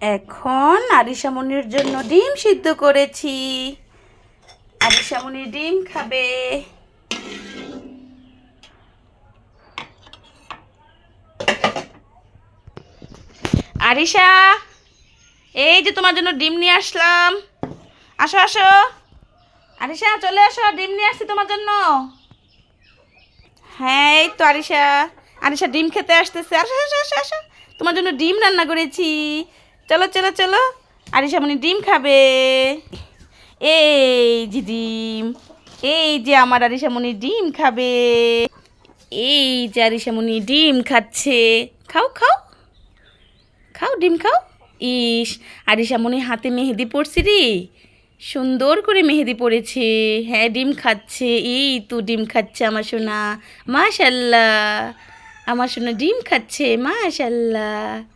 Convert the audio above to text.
এখন আরিশামণির জন্য ডিম সিদ্ধ করেছি। আরিশামণি ডিম খাবে। আরিশা, এই যে তোমার জন্য ডিম নিয়ে আসলাম। আসো আসো আরিশা, চলে আসো, ডিম নিয়ে আসছি তোমার জন্য। হ্যাঁ, এই তো আরিশা। আরিশা ডিম খেতে আসতেছে। আসো আসো আসো আসো, তোমার জন্য ডিম রান্না করেছি। চলো চলো চলো, আরিশা মনি ডিম খাবে। এই যে ডিম, এই যে আমার আরিশা মনি ডিম খাবে। এই যে আরিশা মনি ডিম খাচ্ছে। খাও খাও খাও, ডিম খাও। ইস, আরিশা মনি হাতে মেহেদি পড়ছি রে, সুন্দর করে মেহেদি পড়েছে। হ্যাঁ, ডিম খাচ্ছে। এই তো ডিম খাচ্ছে আমার সোনা। মাশাল্লাহ, আমার সোনা ডিম খাচ্ছে। মাশাল্লাহ।